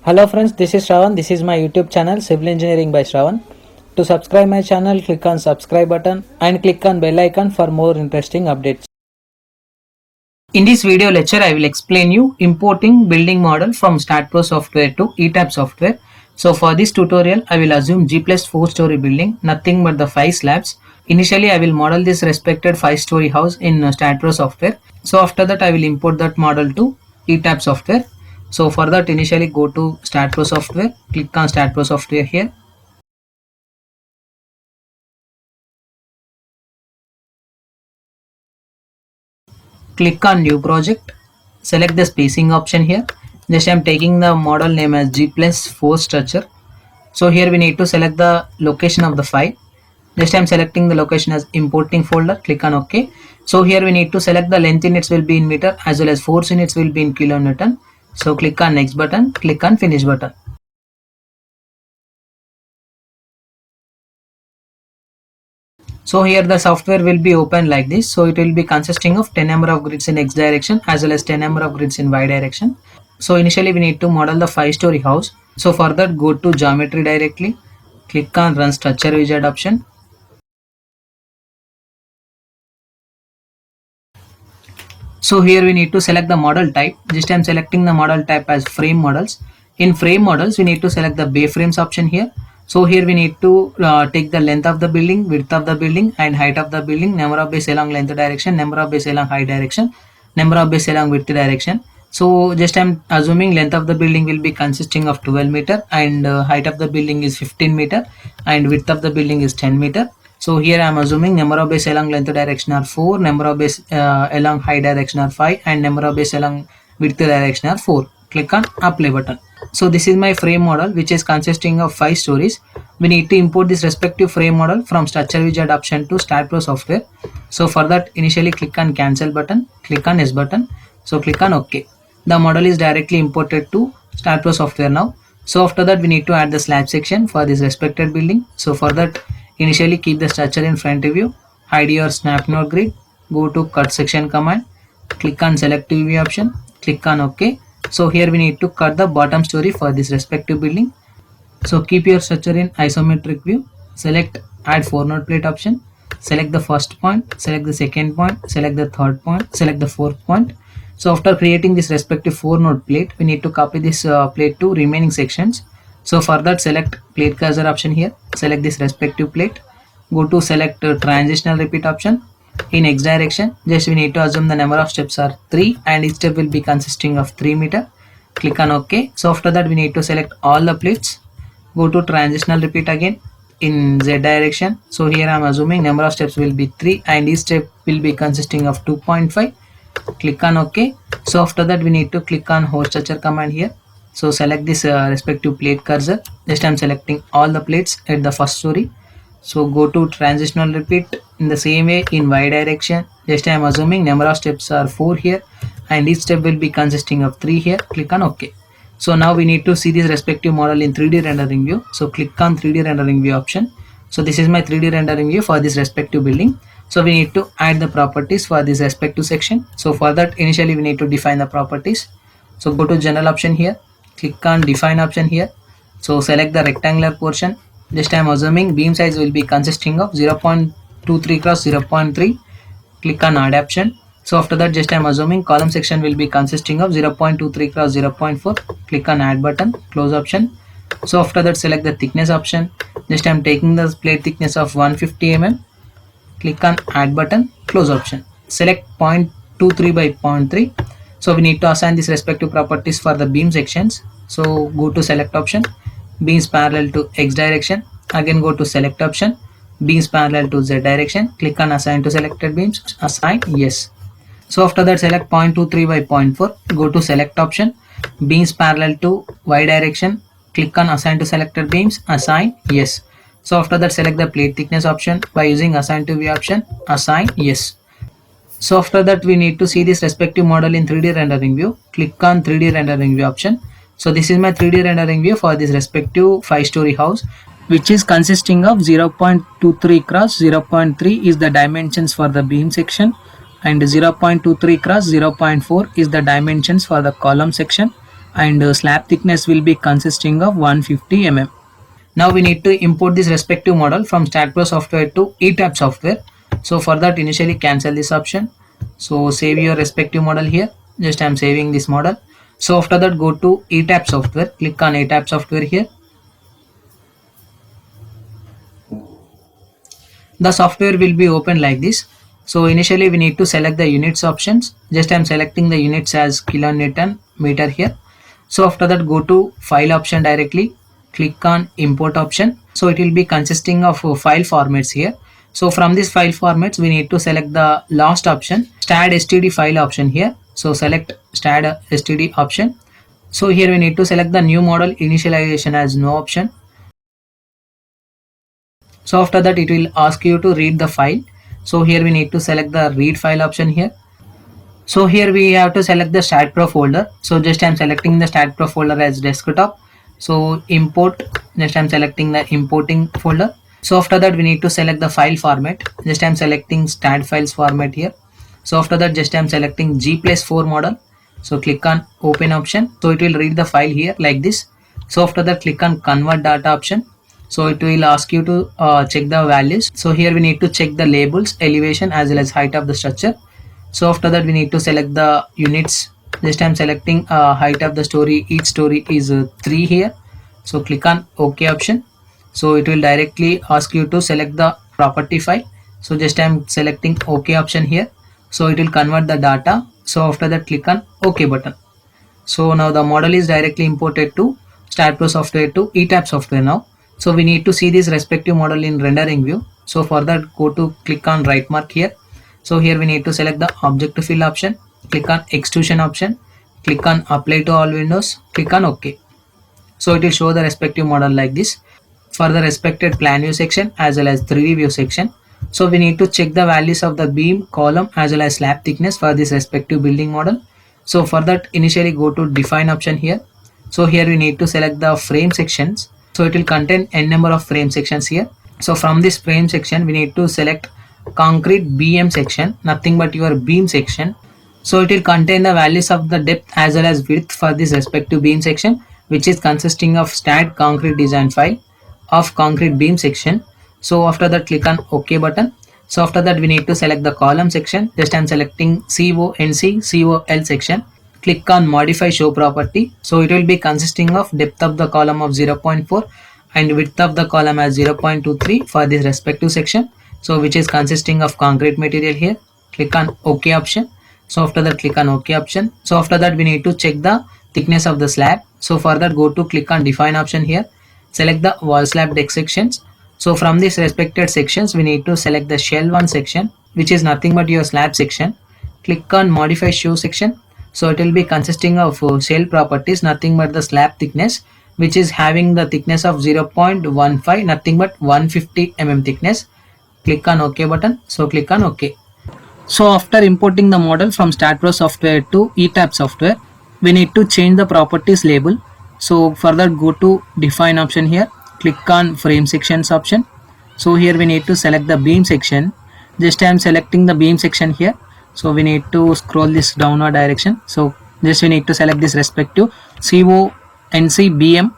Hello friends, this is Shravan. This is my YouTube channel Civil Engineering by Shravan. To subscribe my channel, click on subscribe button and click on bell icon for more interesting updates. In this video lecture, I will explain you importing building model from StatPro software to ETABS software. So for this tutorial, I will assume G plus 4-story building, nothing but the 5 slabs. Initially, I will model this respected 5-story house in StatPro software. So after that, I will import that model to ETABS software. So for that, initially go to StatPro software, click on StatPro software here. Click on new project, select the spacing option here. Just I am taking the model name as G plus 4 structure. So here we need to select the location of the file. Just I am selecting the location as importing folder, click on OK. So here we need to select the length units will be in meter as well as force units will be in kilonewton. So click on next button, click on finish button. So here the software will be open like this. So it will be consisting of 10 number of grids in X direction as well as 10 number of grids in Y direction. So initially we need to model the 5-story house. So for that, go to geometry directly, click on run structure wizard option. So here we need to select the model type. Just I am selecting the model type as frame models. In frame models, we need to select the bay frames option here. So here we need to take the length of the building, width of the building and height of the building, number of bays along length direction, number of bays along height direction, number of bays along width direction. So just I'm assuming length of the building will be consisting of 12 meter and height of the building is 15 meter and width of the building is 10 meter. So here I am assuming number of bays along length direction are 4, number of bays along height direction are 5 and number of bays along width direction are 4. Click on apply button. So this is my frame model which is consisting of 5 stories. We need to import this respective frame model from structure wizard option to StatPro software. So for that, initially click on cancel button, click on yes button. So click on OK. The model is directly imported to StatPro software now. So after that, we need to add the slab section for this respected building. So for that, initially keep the structure in front view, hide your snap node grid, go to cut section command, click on selective view option, click on OK. So here we need to cut the bottom story for this respective building. So keep your structure in isometric view, select add 4 node plate option, select the first point, select the second point, select the third point, select the fourth point. So after creating this respective 4 node plate, we need to copy this plate to remaining sections. So for that, select plate cursor option here, select this respective plate, go to select transitional repeat option. In X direction, just we need to assume the number of steps are 3 and each step will be consisting of 3 meter. Click on OK. So after that, we need to select all the plates, go to transitional repeat again in Z direction. So here I am assuming number of steps will be 3 and each step will be consisting of 2.5. Click on OK. So after that, we need to click on host structure command here. So select this respective plate cursor. Just I am selecting all the plates at the first story. So go to transitional repeat in the same way in Y direction. Just I am assuming number of steps are 4 here and each step will be consisting of 3 here. Click on OK. So now we need to see this respective model in 3D rendering view. So click on 3D rendering view option. So this is my 3D rendering view for this respective building. So we need to add the properties for this respective section. So for that, initially we need to define the properties. So go to general option here, click on define option here. So select the rectangular portion. This time assuming beam size will be consisting of 0.23 cross 0.3. Click on add option. So after that, just I'm assuming column section will be consisting of 0.23 cross 0.4. Click on add button, close option. So after that, select the thickness option. Just I'm taking the plate thickness of 150 mm. Click on add button, close option. Select 0.23 by 0.3. So we need to assign these respective properties for the beam sections. So go to select option, beams parallel to X direction. Again go to select option, beams parallel to Z direction. Click on assign to selected beams, assign yes. So after that, select 0.23 by 0.4, go to select option, beams parallel to Y direction. Click on assign to selected beams, assign yes. So after that, select the plate thickness option by using assign to view option, assign yes. So after that, we need to see this respective model in 3D rendering view. Click on 3D rendering view option. So this is my 3D rendering view for this respective 5-story house, which is consisting of 0.23 cross 0.3 is the dimensions for the beam section and 0.23 cross 0.4 is the dimensions for the column section and slab thickness will be consisting of 150 mm. Now we need to import this respective model from StatPro software to ETAP software. So for that, initially cancel this option. So save your respective model here. Just I'm saving this model. So after that, go to ETAP software. Click on ETAP software here. The software will be open like this. So initially we need to select the units options. Just I'm selecting the units as kilonewton meter here. So after that, go to file option directly, click on import option. So it will be consisting of file formats here. So from this file formats, we need to select the last option, STAD STD file option here. So select STAD STD option. So here we need to select the new model initialization as no option. So after that, it will ask you to read the file. So here we need to select the read file option here. So here we have to select the StatPro folder. So just I'm selecting the StatPro folder as desktop. So import, just I'm selecting the importing folder. So after that, we need to select the file format. Just I'm selecting stat files format here. So after that, just I'm selecting G+4 model. So click on open option. So it will read the file here like this. So after that, click on convert data option. So it will ask you to check the values. So here we need to check the labels, elevation as well as height of the structure. So after that, we need to select the units. Just I'm selecting height of the story. Each story is 3 here. So click on OK option. So it will directly ask you to select the property file. So just I'm selecting OK option here. So it will convert the data. So after that, click on OK button. So now the model is directly imported to StatPro software to ETAP software now. So we need to see this respective model in rendering view. So for that, go to click on right mark here. So here we need to select the object to fill option, click on extrusion option, click on apply to all windows, click on OK. So it will show the respective model like this. For the respected plan view section as well as 3D view section, so we need to check the values of the beam, column as well as slab thickness for this respective building model. So for that, initially go to define option here. So here we need to select the frame sections. So it will contain n number of frame sections here. So from this frame section, we need to select concrete BM section, nothing but your beam section. So it will contain the values of the depth as well as width for this respective beam section, which is consisting of stat concrete design file of concrete beam section. So after that, click on OK button. So after that, we need to select the column section. Just I'm selecting CONC COL section. Click on modify show property. So it will be consisting of depth of the column of 0.4 and width of the column as 0.23 for this respective section. So which is consisting of concrete material here. Click on OK option. So after that, click on OK option. So after that, we need to check the thickness of the slab. So for that, go to click on define option here. Select the wall slab deck sections. So from these respected sections, we need to select the shell 1 section, which is nothing but your slab section. Click on modify show section. So it will be consisting of shell properties, nothing but the slab thickness, which is having the thickness of 0.15, nothing but 150 mm thickness. Click on OK button. So click on OK. So after importing the model from StatPro software to ETAP software, we need to change the properties label. So for that, go to define option here, click on frame sections option. So here we need to select the beam section. Just I am selecting the beam section here. So we need to scroll this downward direction. So just we need to select this respective CONC BM.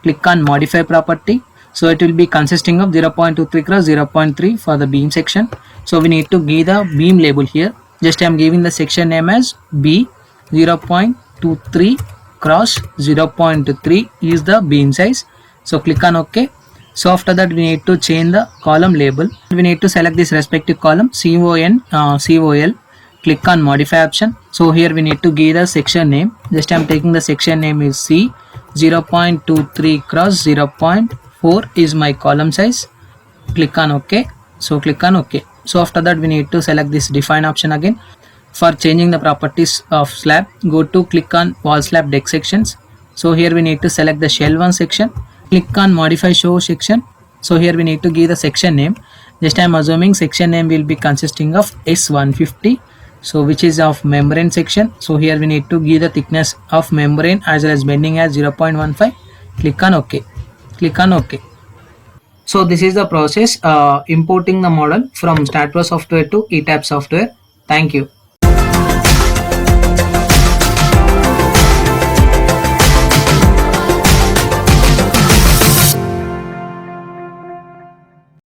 Click on modify property. So it will be consisting of 0.23 cross 0.3 for the beam section. So we need to give the beam label here. Just I am giving the section name as B. 0.23 cross 0.3 is the beam size. So click on OK. So after that, we need to change the column label. We need to select this respective column COL. Click on modify option. So here we need to give the section name. Just I am taking the section name is C. 0.23 cross 0.4 is my column size. Click on OK. So click on OK. So after that, we need to select this define option again. For changing the properties of slab, go to click on wall slab deck sections. So here we need to select the shell 1 section. Click on modify show section. So here we need to give the section name. Just I am assuming section name will be consisting of S150. So which is of membrane section. So here we need to give the thickness of membrane as well as bending as 0.15. Click on OK. Click on OK. So this is the process importing the model from StatPro software to ETAP software. Thank you.